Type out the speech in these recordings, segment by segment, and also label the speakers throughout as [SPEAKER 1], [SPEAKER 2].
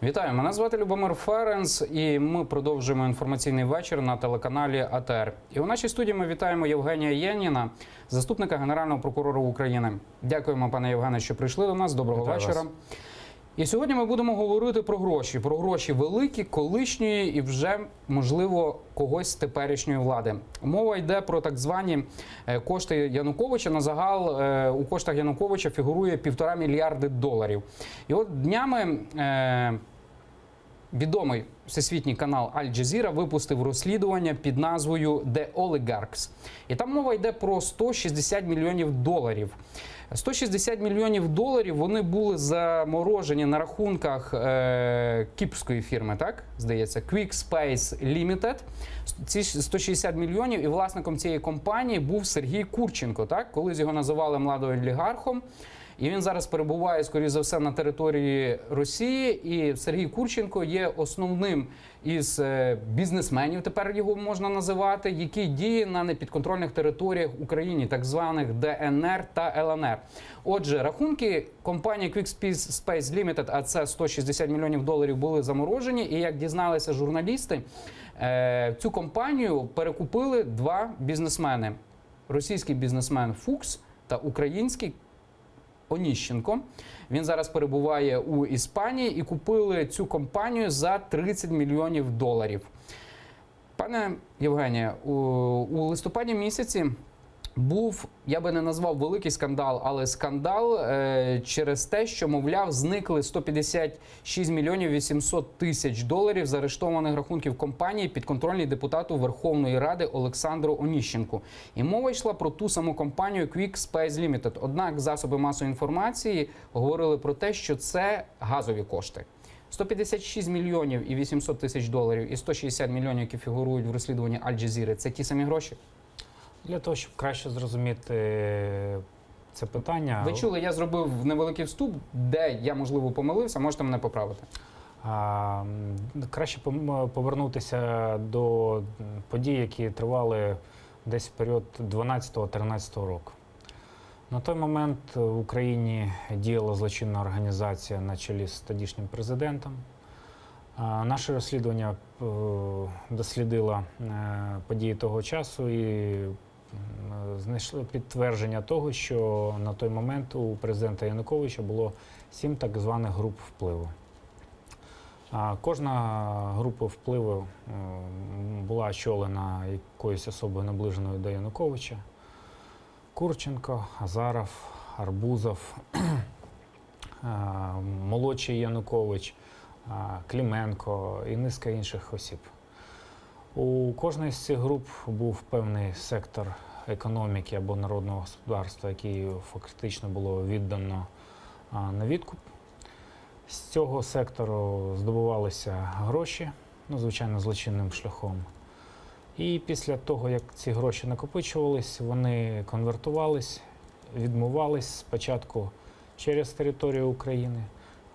[SPEAKER 1] Вітаю, мене звати Любомир Ференц, і ми продовжуємо інформаційний вечір на телеканалі АТР. І у нашій студії ми вітаємо Євгенія Єніна, заступника Генерального прокурора України. Дякуємо, пане Євгене, що прийшли до нас. Доброго вечора. І сьогодні ми будемо говорити про гроші великі, колишньої і вже, можливо, когось з теперішньої влади. Мова йде про так звані кошти Януковича. На загал у коштах Януковича фігурує $1,5 мільярди. І от днями відомий всесвітній канал Аль-Джазіра випустив розслідування під назвою «The Oligarchs». І там мова йде про $160 мільйонів. $160 мільйонів вони були заморожені на рахунках кіпрської фірми, так, здається, Quick Space Limited. Ці 160 мільйонів, і власником цієї компанії був Сергій Курченко, так, колись його називали младим олігархом. І він зараз перебуває, скоріше за все, на території Росії. І Сергій Курченко є основним із бізнесменів, тепер його можна називати, який діє на непідконтрольних територіях України, так званих ДНР та ЛНР. Отже, рахунки компанії Quick Space Limited, а це $160 мільйонів, були заморожені. І як дізналися журналісти, цю компанію перекупили два бізнесмени. Російський бізнесмен Фукс та український Оніщенко. Він зараз перебуває у Іспанії, і купили цю компанію за $30 мільйонів. Пане Євгенія, у листопаді місяці був, я би не назвав великий скандал, але скандал через те, що, мовляв, зникли $156 мільйонів $800 тисяч з арештованих рахунків компанії підконтрольній депутату Верховної Ради Олександру Оніщенку. І мова йшла про ту саму компанію Quick Space Limited. Однак засоби масової інформації говорили про те, що це газові кошти. $156 мільйонів і $800 тисяч і 160 мільйонів, які фігурують в розслідуванні Аль-Джазіри, це ті самі гроші?
[SPEAKER 2] Для того, щоб краще зрозуміти це питання...
[SPEAKER 1] Ви чули, я зробив невеликий вступ, де я, можливо, помилився, можете мене поправити.
[SPEAKER 2] Краще повернутися до подій, які тривали десь в період 12-13 року. На той момент в Україні діяла злочинна організація на чолі з тодішнім президентом. Наше розслідування дослідило події того часу і знайшли підтвердження того, що на той момент у президента Януковича було 7 так званих груп впливу. Кожна група впливу була очолена якоюсь особою, наближеною до Януковича. Курченко, Азаров, Арбузов, молодший Янукович, Клименко і низка інших осіб. У кожної з цих груп був певний сектор економіки або народного господарства, який фактично було віддано на відкуп. З цього сектору здобувалися гроші, звичайно, злочинним шляхом. І після того, як ці гроші накопичувались, вони конвертувались, відмивались спочатку через територію України,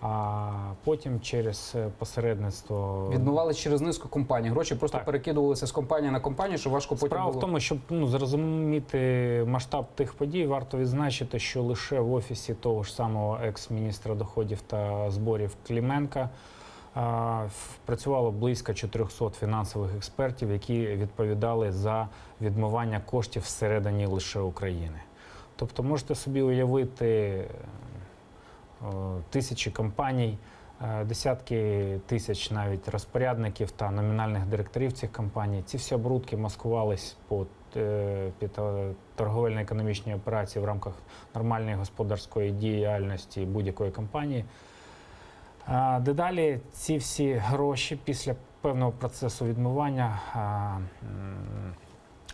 [SPEAKER 2] а потім через посередництво...
[SPEAKER 1] Відмивались через низку компаній. Гроші просто перекидувалися з компанії на компанію, що важко потім
[SPEAKER 2] Справа
[SPEAKER 1] було...
[SPEAKER 2] в тому, щоб зрозуміти масштаб тих подій, варто відзначити, що лише в офісі того ж самого екс-міністра доходів та зборів Клименка працювало близько 400 фінансових експертів, які відповідали за відмивання коштів всередині лише України. Тобто можете собі уявити тисячі компаній, десятки тисяч навіть розпорядників та номінальних директорів цих компаній. Ці всі оборудки маскувались під торговельно-економічні операції в рамках нормальної господарської діяльності будь-якої компанії. Дедалі ці всі гроші після певного процесу відмивання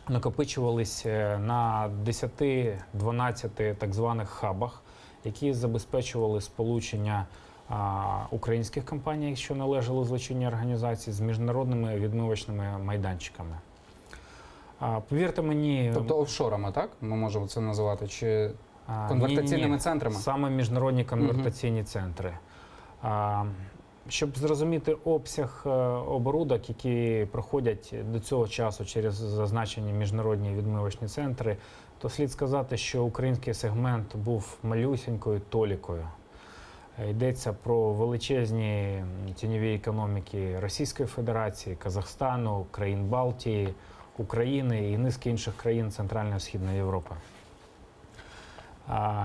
[SPEAKER 2] накопичувались на 10-12 так званих хабах, які забезпечували сполучення українських компаній, що належали злочинній організації, з міжнародними відмивочними майданчиками. Повірте мені...
[SPEAKER 1] Тобто офшорами, так? Ми можемо це називати? Чи конвертаційними центрами?
[SPEAKER 2] Саме міжнародні конвертаційні центри. Щоб зрозуміти обсяг оборудок, які проходять до цього часу через зазначені міжнародні відмивочні центри, то слід сказати, що український сегмент був малюсенькою толікою. Йдеться про величезні тіньові економіки Російської Федерації, Казахстану, країн Балтії, України і низки інших країн Центральної і Східної Європи.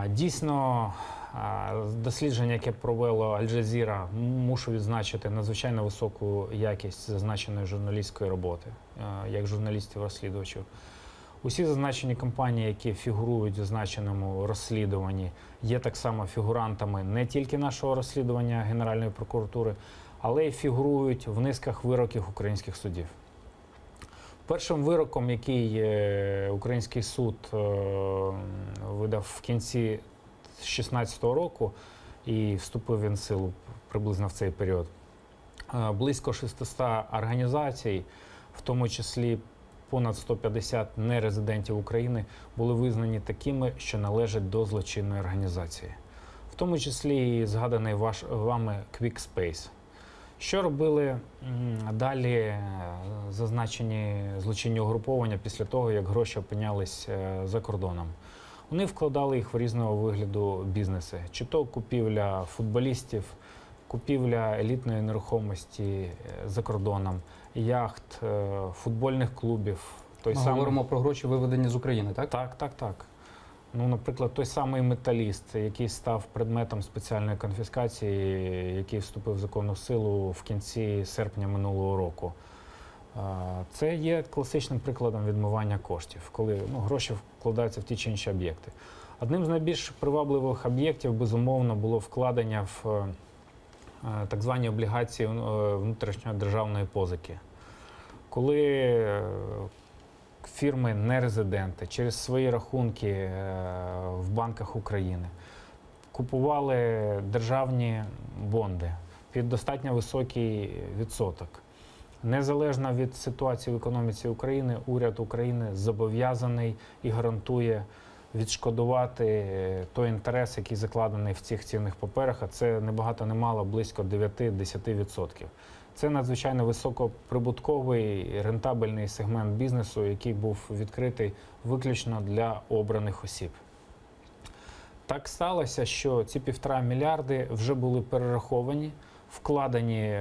[SPEAKER 2] Дійсно, дослідження, яке провело Аль-Джазіра, мушу відзначити надзвичайно високу якість зазначеної журналістської роботи, як журналістів-розслідувачів. Усі зазначені компанії, які фігурують в зазначеному розслідуванні, є так само фігурантами не тільки нашого розслідування Генеральної прокуратури, але й фігурують в низках вироків українських судів. Першим вироком, який український суд видав в кінці 2016 року, і вступив він в силу приблизно в цей період, близько 600 організацій, в тому числі понад 150 нерезидентів України, були визнані такими, що належать до злочинної організації. В тому числі і згаданий вами QuickSpace. Що робили далі зазначені злочинні угруповання після того, як гроші опинялись за кордоном? Вони вкладали їх в різного вигляду бізнеси. Чи то купівля футболістів, купівля елітної нерухомості за кордоном, яхт, футбольних клубів.
[SPEAKER 1] Ми говоримо про гроші, виведені з України, так?
[SPEAKER 2] Так. Ну, наприклад, той самий металіст, який став предметом спеціальної конфіскації, який вступив в законну силу в кінці серпня минулого року. Це є класичним прикладом відмивання коштів, коли гроші вкладаються в ті чи інші об'єкти. Одним з найбільш привабливих об'єктів, безумовно, було вкладення в так звані облігації внутрішньої державної позики. Коли фірми нерезиденти через свої рахунки в банках України купували державні бонди під достатньо високий відсоток. Незалежно від ситуації в економіці України, уряд України зобов'язаний і гарантує відшкодувати той інтерес, який закладений в цих цінних паперах, а це не багато не мало, близько 9-10%. Це надзвичайно високоприбутковий, рентабельний сегмент бізнесу, який був відкритий виключно для обраних осіб. Так сталося, що ці 1,5 мільярди вже були перераховані, вкладені,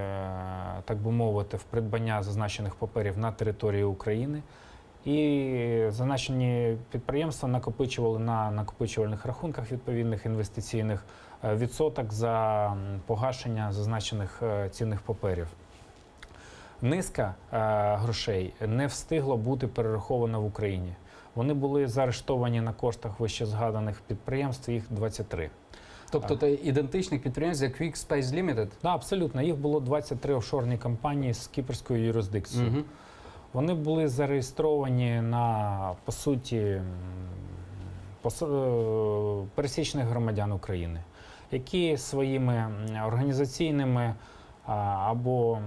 [SPEAKER 2] так би мовити, в придбання зазначених паперів на території України. І зазначені підприємства накопичували на накопичувальних рахунках відповідних інвестиційних відсоток за погашення зазначених цінних паперів. Низка грошей не встигла бути перерахована в Україні. Вони були заарештовані на коштах вищезгаданих підприємств, їх 23.
[SPEAKER 1] Тобто це ідентичних підприємств, як QuickSpace Limited?
[SPEAKER 2] Так, абсолютно. Їх було 23 офшорні компанії з кіпрською юрисдикцією.
[SPEAKER 1] Угу.
[SPEAKER 2] Вони були зареєстровані на, по суті, пересічних громадян України, які своїми організаційними або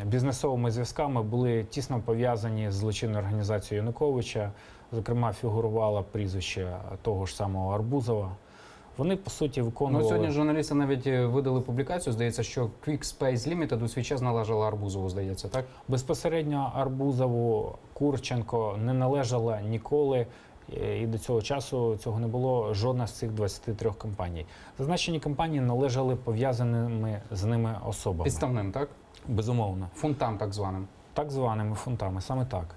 [SPEAKER 2] бізнесовими зв'язками були тісно пов'язані з злочинною організацією Януковича. Зокрема, фігурувало прізвище того ж самого Арбузова. Вони, по суті, виконували...
[SPEAKER 1] Сьогодні журналісти навіть видали публікацію, здається, що QuickSpace Limited у свій час належала Арбузову, здається, так?
[SPEAKER 2] Безпосередньо Арбузову Курченко не належала ніколи, і до цього часу цього не було жодна з цих 23 компаній. Зазначені компанії належали пов'язаними з ними особами.
[SPEAKER 1] Підставним, так?
[SPEAKER 2] Безумовно.
[SPEAKER 1] Фунтам так званим.
[SPEAKER 2] Так званими фунтами, саме так.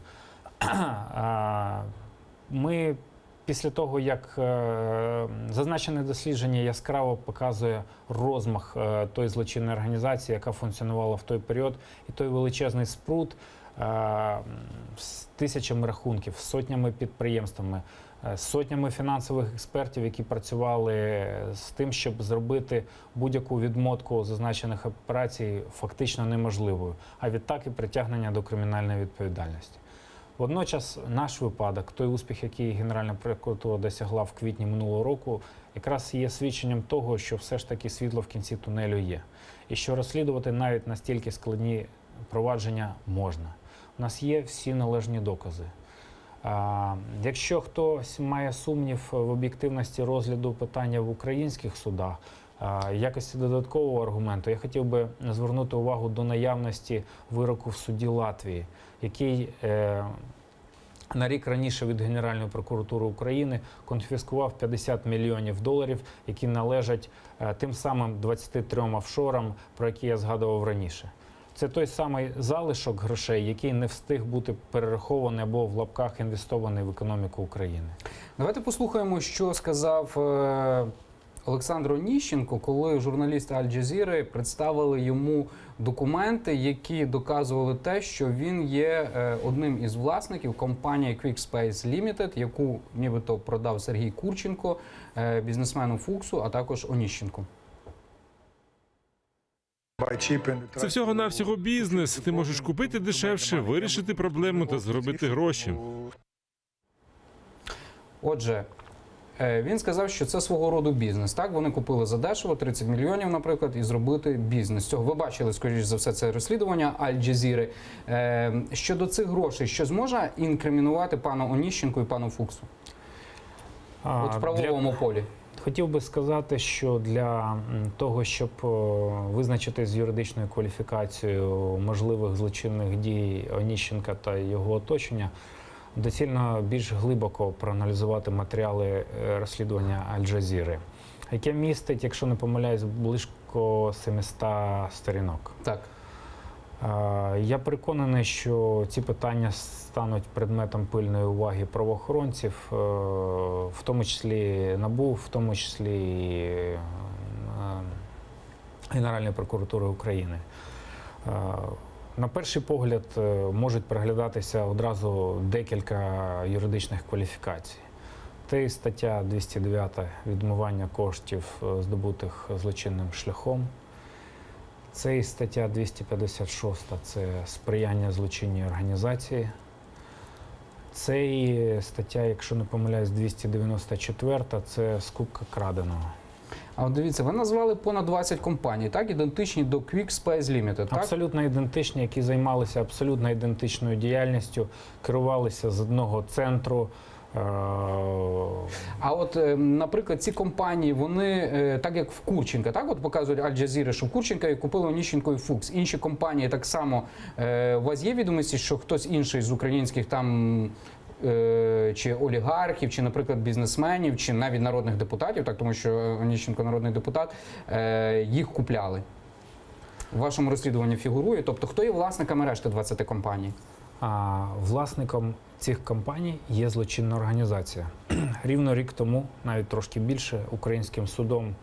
[SPEAKER 2] Ми після того, як зазначене дослідження яскраво показує розмах тої злочинної організації, яка функціонувала в той період, і той величезний спрут з тисячами рахунків, сотнями підприємствами, сотнями фінансових експертів, які працювали з тим, щоб зробити будь-яку відмотку зазначених операцій фактично неможливою, а відтак і притягнення до кримінальної відповідальності. Водночас наш випадок, той успіх, який Генеральна прокуратура досягла в квітні минулого року, якраз є свідченням того, що все ж таки світло в кінці тунелю є. І що розслідувати навіть настільки складні провадження можна. У нас є всі належні докази. Якщо хтось має сумнів в об'єктивності розгляду питання в українських судах, в якості додаткового аргументу, я хотів би звернути увагу до наявності вироку в суді Латвії, який на рік раніше від Генеральної прокуратури України конфіскував 50 мільйонів доларів, які належать тим самим 23 офшорам, про які я згадував раніше. Це той самий залишок грошей, який не встиг бути перерахований або в лапках інвестований в економіку України.
[SPEAKER 1] Давайте послухаємо, що сказав Олександр Оніщенко, коли журналісти Аль-Джазіри представили йому документи, які доказували те, що він є одним із власників компанії Quick Space Limited, яку нібито продав Сергій Курченко, бізнесмену Фуксу, а також Оніщенку.
[SPEAKER 3] Це всього-навсього бізнес. Ти можеш купити дешевше, вирішити проблему та зробити гроші.
[SPEAKER 1] Отже, він сказав, що це свого роду бізнес. Так, вони купили задешево 30 мільйонів, наприклад, і зробити бізнес. Цього ви бачили, скоріш за все, це розслідування Аль-Джазіри. Щодо цих грошей, що зможе інкримінувати пану Оніщенку і пану Фуксу? От в правовому полі.
[SPEAKER 2] Хотів би сказати, що для того, щоб визначити з юридичною кваліфікацією можливих злочинних дій Оніщенка та його оточення, доцільно більш глибоко проаналізувати матеріали розслідування Аль-Джазіри, яке містить, якщо не помиляюсь, близько 700 сторінок.
[SPEAKER 1] Так.
[SPEAKER 2] Я переконаний, що ці питання стануть предметом пильної уваги правоохоронців, в тому числі НАБУ, в тому числі і Генеральної прокуратури України. На перший погляд можуть приглядатися одразу декілька юридичних кваліфікацій. Це стаття 209 «Відмивання коштів, здобутих злочинним шляхом». Це і стаття 256 – це сприяння злочинній організації. Це і стаття, якщо не помиляюсь, 294 – це скупка краденого.
[SPEAKER 1] А от дивіться, ви назвали понад 20 компаній, так, ідентичні до Quick Space Limited, так?
[SPEAKER 2] Абсолютно ідентичні, які займалися абсолютно ідентичною діяльністю, керувалися з одного центру.
[SPEAKER 1] А от, наприклад, ці компанії, вони, так як в Курченка, так, от показують Аль-Джазіри, що в Курченка купили Оніщенко і Фукс. Інші компанії так само, у вас є відомості, що хтось інший з українських там чи олігархів, чи, наприклад, бізнесменів, чи навіть народних депутатів, так, тому що Оніщенко народний депутат, їх купляли? У вашому розслідуванні фігурує? Тобто, хто є власниками решти 20 компаній?
[SPEAKER 2] Власником цих компаній є злочинна організація. Рівно рік тому, навіть трошки більше, українським судом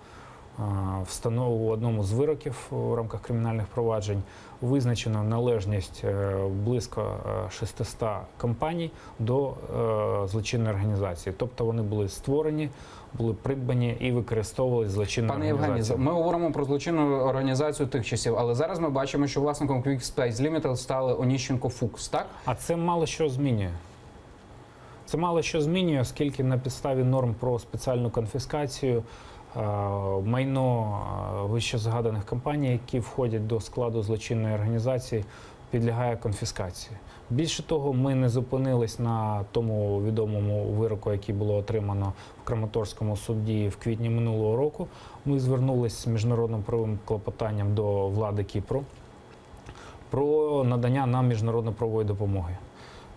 [SPEAKER 2] в одному з вироків у рамках кримінальних проваджень визначено належність близько 600 компаній до злочинної організації. Тобто вони були створені, були придбані і використовували злочинну організацію.
[SPEAKER 1] Пане Євгеній, ми говоримо про злочинну організацію тих часів, але зараз ми бачимо, що власником Quick Space Limited стали Оніщенко Фукс, так?
[SPEAKER 2] А це мало що змінює. Це мало що змінює, оскільки на підставі норм про спеціальну конфіскацію майно вище згаданих компаній, які входять до складу злочинної організації, підлягає конфіскації. Більше того, ми не зупинились на тому відомому вироку, який було отримано в Краматорському суді в квітні минулого року. Ми звернулися з міжнародним правовим клопотанням до влади Кіпру про надання нам міжнародно-правової допомоги.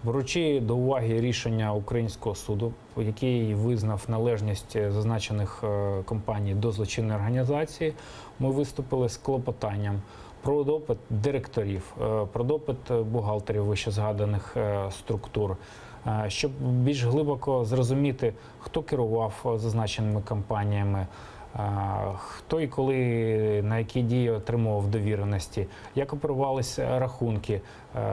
[SPEAKER 2] Беручи до уваги рішення українського суду, який визнав належність зазначених компаній до злочинної організації, ми виступили з клопотанням про допит директорів, про допит бухгалтерів вищезгаданих структур, щоб більш глибоко зрозуміти, хто керував зазначеними компаніями, хто і коли, на які дії отримував довіреності, як оперувалися рахунки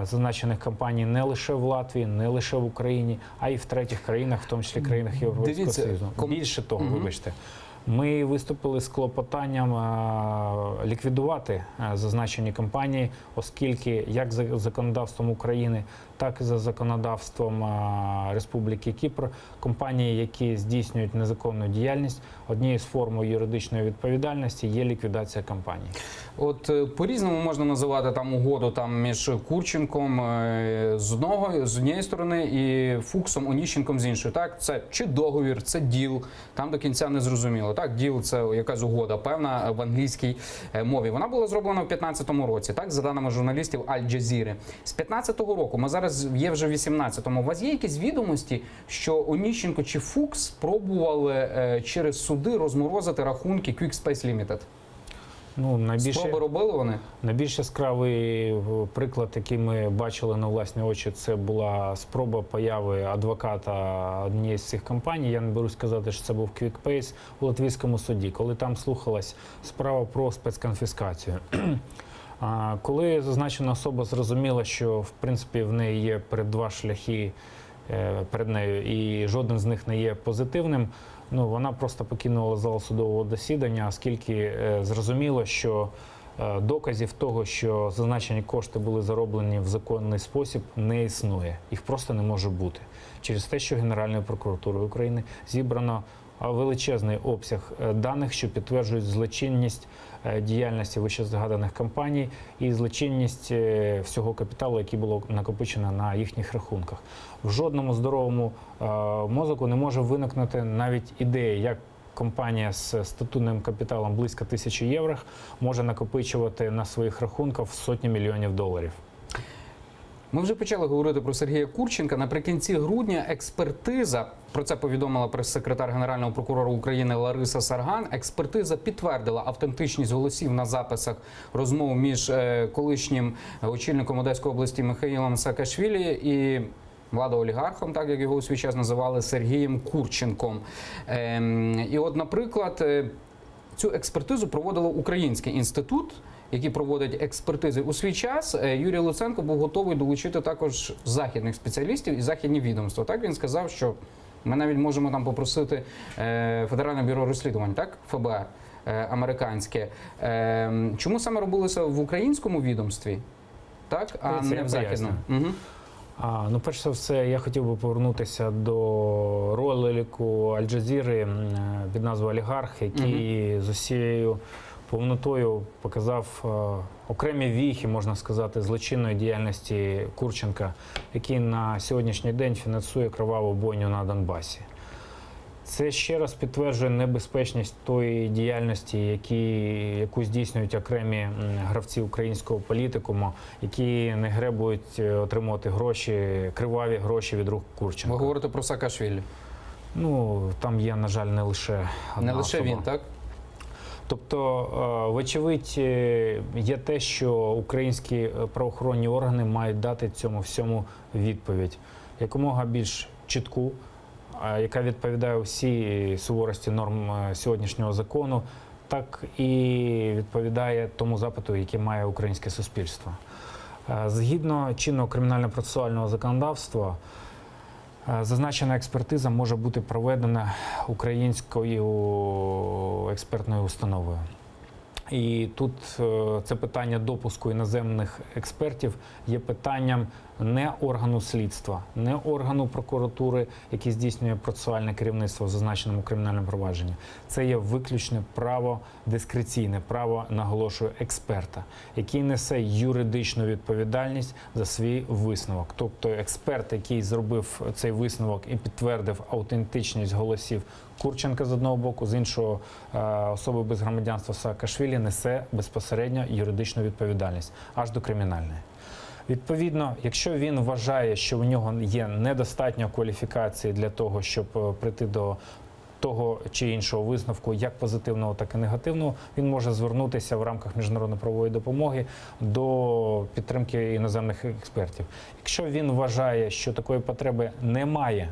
[SPEAKER 2] зазначених компаній не лише в Латвії, не лише в Україні, а й в третіх країнах, в тому числі країнах Європейського Союзу. Більше того, вибачте, ми виступили з клопотанням ліквідувати зазначені компанії, оскільки як за законодавством України, так і за законодавством Республіки Кіпр компанії, які здійснюють незаконну діяльність, однією з форм юридичної відповідальності є ліквідація компаній.
[SPEAKER 1] От по-різному можна називати там угоду там між Курченком з однієї сторони і Фуксом, Оніщенком з іншої. Так, це чи договір, це діл, там до кінця не зрозуміло. Так, діл – це якась угода, певна в англійській мові. Вона була зроблена в 2015 році, так, за даними журналістів Аль-Джазіри. З 2015 року, ми зараз є вже в 2018-му. У вас є якісь відомості, що Оніщенко чи Фукс спробували через суди розморозити рахунки Quick Space Limited?
[SPEAKER 2] Ну,
[SPEAKER 1] Спроби робили вони?
[SPEAKER 2] найбільш яскравий приклад, який ми бачили на власні очі, це була спроба появи адвоката однієї з цих компаній. Я не берусь сказати, що це був QuickPace у латвійському суді, коли там слухалась справа про спецконфіскацію. Коли зазначена особа зрозуміла, що в принципі в неї є два шляхи перед нею, і жоден з них не є позитивним, ну, вона просто покинула зал судового засідання, оскільки зрозуміло, що доказів того, що зазначені кошти були зароблені в законний спосіб, не існує. Їх просто не може бути. Через те, що Генеральною прокуратурою України зібрано величезний обсяг даних, що підтверджують злочинність діяльності вищезгаданих компаній і злочинність всього капіталу, який було накопичено на їхніх рахунках. В жодному здоровому мозку не може виникнути навіть ідея, як компанія з статутним капіталом близько 1000 євро може накопичувати на своїх рахунках сотні мільйонів доларів.
[SPEAKER 1] Ми вже почали говорити про Сергія Курченка. Наприкінці грудня експертиза, про це повідомила прес-секретар Генерального прокурора України Лариса Сарган, експертиза підтвердила автентичність голосів на записах розмов між колишнім очільником Одеської області Михаїлом Саакашвілі і владоолігархом, так як його у свій час називали, Сергієм Курченком. І от, наприклад, цю експертизу проводило Український інститут, який проводить експертизи. У свій час Юрій Луценко був готовий долучити також західних спеціалістів і західні відомства. Так, він сказав, що ми навіть можемо там попросити Федеральне бюро розслідувань, так, ФБР, американське. Чому саме робилося в українському відомстві, так, а не в західному?
[SPEAKER 2] Ну, перш за все, я хотів би повернутися до ролику Аль-Джазіри під назвою «Олігарх», який з усією повнотою показав окремі віхи, можна сказати, злочинної діяльності Курченка, який на сьогоднішній день фінансує криваву бойню на Донбасі. Це ще раз підтверджує небезпечність тої діяльності, яку здійснюють окремі гравці українського політикуму, які не гребують отримувати гроші, криваві гроші від рук Курченка.
[SPEAKER 1] Ви говорите про Саакашвілі?
[SPEAKER 2] Ну, там є, на жаль, не лише одна
[SPEAKER 1] Не лише
[SPEAKER 2] особа.
[SPEAKER 1] він, так?
[SPEAKER 2] Тобто, вочевидь, є те, що українські правоохоронні органи мають дати цьому всьому відповідь. Якомога більш чітку, яка відповідає усій суворості норм сьогоднішнього закону, так і відповідає тому запиту, який має українське суспільство. Згідно чинного кримінально-процесуального законодавства, зазначена експертиза може бути проведена українською експертною установою. І тут це питання допуску іноземних експертів є питанням не органу слідства, не органу прокуратури, який здійснює процесуальне керівництво в зазначеному кримінальному провадженні. Це є виключне право, дискреційне право, наголошую, експерта, який несе юридичну відповідальність за свій висновок. Тобто експерт, який зробив цей висновок і підтвердив аутентичність голосів Курченка з одного боку, з іншого особи без громадянства Саакашвілі несе безпосередньо юридичну відповідальність, аж до кримінальної. Відповідно, якщо він вважає, що у нього є недостатньо кваліфікації для того, щоб прийти до того чи іншого висновку, як позитивного, так і негативного, він може звернутися в рамках міжнародно-правової допомоги до підтримки іноземних експертів. Якщо він вважає, що такої потреби немає,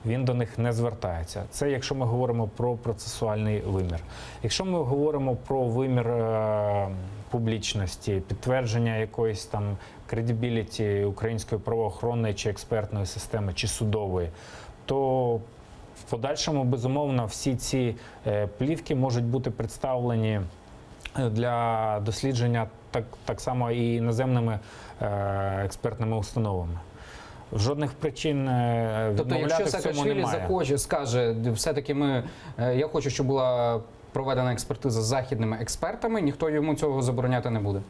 [SPEAKER 2] він до них не звертається. Це якщо ми говоримо про процесуальний вимір. Якщо ми говоримо про вимір публічності, підтвердження якоїсь там кредибіліті української правоохоронної чи експертної системи, чи судової, то в подальшому, безумовно, всі ці плівки можуть бути представлені для дослідження так само і іноземними експертними установами. Жодних причин відмовляти
[SPEAKER 1] тобто, якщо
[SPEAKER 2] в цьому
[SPEAKER 1] Саакашвілі
[SPEAKER 2] немає.
[SPEAKER 1] захоче, скаже, все-таки я хочу, щоб була проведена експертиза з західними експертами, ніхто йому цього забороняти не буде?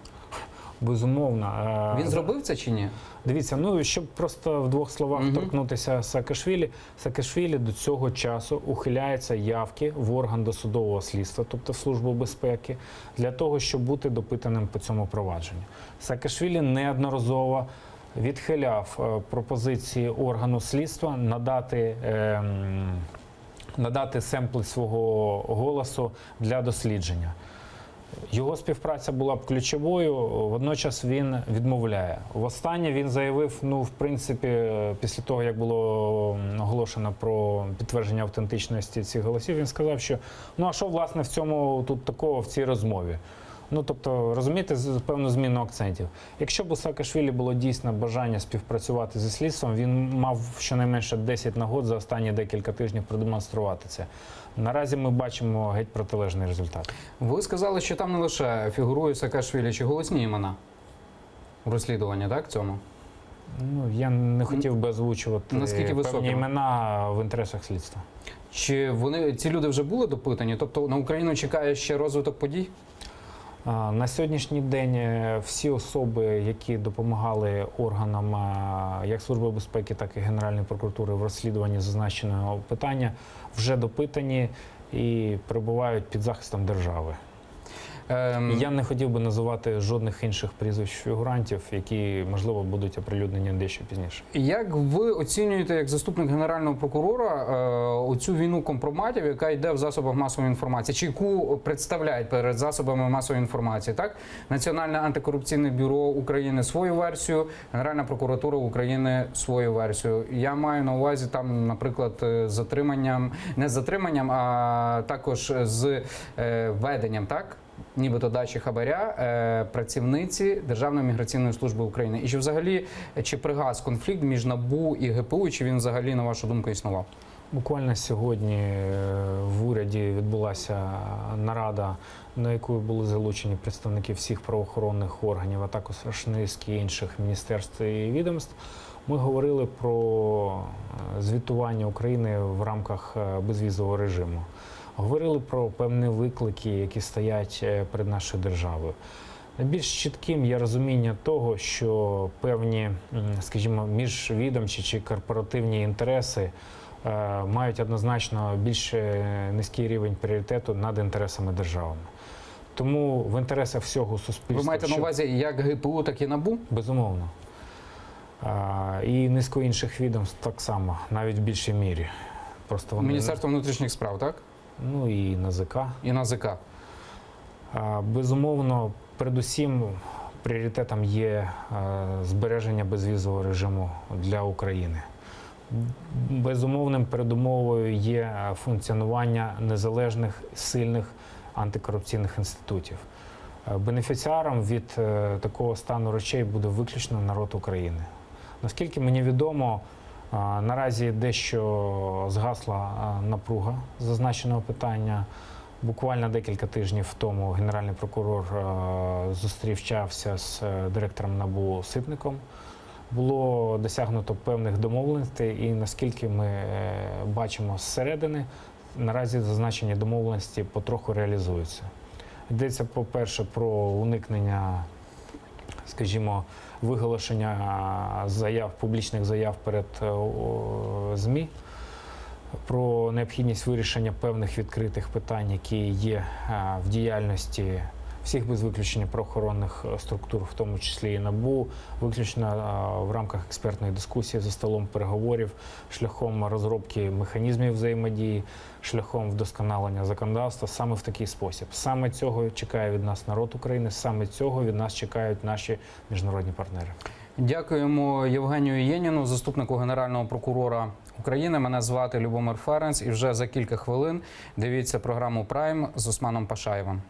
[SPEAKER 2] Безумовно.
[SPEAKER 1] Він зробив це чи ні?
[SPEAKER 2] Дивіться, ну щоб просто в двох словах торкнутися Саакашвілі. Саакашвілі до цього часу ухиляється явки в орган досудового слідства, тобто в Службу безпеки, для того, щоб бути допитаним по цьому провадженню. Саакашвілі неодноразово відхиляв пропозиції органу слідства надати семпли свого голосу для дослідження. Його співпраця була б ключовою, водночас він відмовляє. Востаннє він заявив, ну, в принципі, після того, як було оголошено про підтвердження автентичності цих голосів, він сказав, що, ну, а що, власне, в цьому тут такого, в цій розмові? Ну, тобто, розумієте, певну зміну акцентів. Якщо б у Саакашвілі було дійсно бажання співпрацювати зі слідством, він мав щонайменше 10 нагод за останні декілька тижнів продемонструвати це. Наразі ми бачимо геть протилежний результат.
[SPEAKER 1] Ви сказали, що там не лише фігурує Саакашвілі, чи голосні імена у розслідуванні, так, цьому?
[SPEAKER 2] Ну, я не хотів би озвучувати
[SPEAKER 1] Наскільки
[SPEAKER 2] певні
[SPEAKER 1] високими?
[SPEAKER 2] імена в інтересах слідства.
[SPEAKER 1] Чи ці люди вже були допитані? Тобто на Україну чекає ще розвиток подій?
[SPEAKER 2] На сьогоднішній день всі особи, які допомагали органам як Служби безпеки, так і Генеральної прокуратури в розслідуванні зазначеного питання, вже допитані і перебувають під захистом держави. Я не хотів би називати жодних інших прізвищ фігурантів, які, можливо, будуть оприлюднені дещо пізніше.
[SPEAKER 1] Як ви оцінюєте, як заступник Генерального прокурора, оцю війну компроматів, яка йде в засобах масової інформації, чи яку представляють перед засобами масової інформації? Так? Національне антикорупційне бюро України свою версію, Генеральна прокуратура України свою версію. Я маю на увазі там, наприклад, затриманням, не з затриманням, а також з веденням, так? Нібито дачі хабаря працівниці Державної міграційної служби України. І чи взагалі, чи пригас конфлікт між НАБУ і ГПУ, чи він взагалі, на вашу думку, існував?
[SPEAKER 2] Буквально сьогодні в уряді відбулася нарада, на яку були залучені представники всіх правоохоронних органів, а також низки інших міністерств і відомств. Ми говорили про звітування України в рамках безвізового режиму. Говорили про певні виклики, які стоять перед нашою державою. Найбільш чітким є розуміння того, що певні, скажімо, міжвідомчі чи корпоративні інтереси мають однозначно більш низький рівень пріоритету над інтересами держави. Тому в інтересах всього суспільства...
[SPEAKER 1] Ви маєте на увазі як ГПУ, так і НАБУ?
[SPEAKER 2] Безумовно. І низку інших відомств так само, навіть в більшій мірі. Просто вони...
[SPEAKER 1] Міністерство внутрішніх справ, так?
[SPEAKER 2] Ну і НАЗК.
[SPEAKER 1] І НАЗК.
[SPEAKER 2] Безумовно, передусім пріоритетом є збереження безвізового режиму для України. Безумовним передумовою є функціонування незалежних, сильних антикорупційних інститутів. Бенефіціаром від такого стану речей буде виключно народ України. Наскільки мені відомо, наразі дещо згасла напруга зазначеного питання. Буквально декілька тижнів тому Генеральний прокурор зустрічався з директором НАБУ Ситником. Було досягнуто певних домовленостей і, наскільки ми бачимо зсередини, наразі зазначені домовленості потроху реалізуються. Йдеться, по-перше, про уникнення, скажімо, виголошення заяв, публічних заяв перед ЗМІ, про необхідність вирішення певних відкритих питань, які є в діяльності всіх без виключення правоохоронних структур, в тому числі і НАБУ, виключно в рамках експертної дискусії за столом переговорів, шляхом розробки механізмів взаємодії, шляхом вдосконалення законодавства саме в такий спосіб. Саме цього чекає від нас народ України, саме цього від нас чекають наші міжнародні партнери.
[SPEAKER 1] Дякуємо Євгенію Єніну, заступнику Генерального прокурора України. Мене звати Любомир Ференц, і вже за кілька хвилин дивіться програму «Прайм» з Османом Пашаєвим.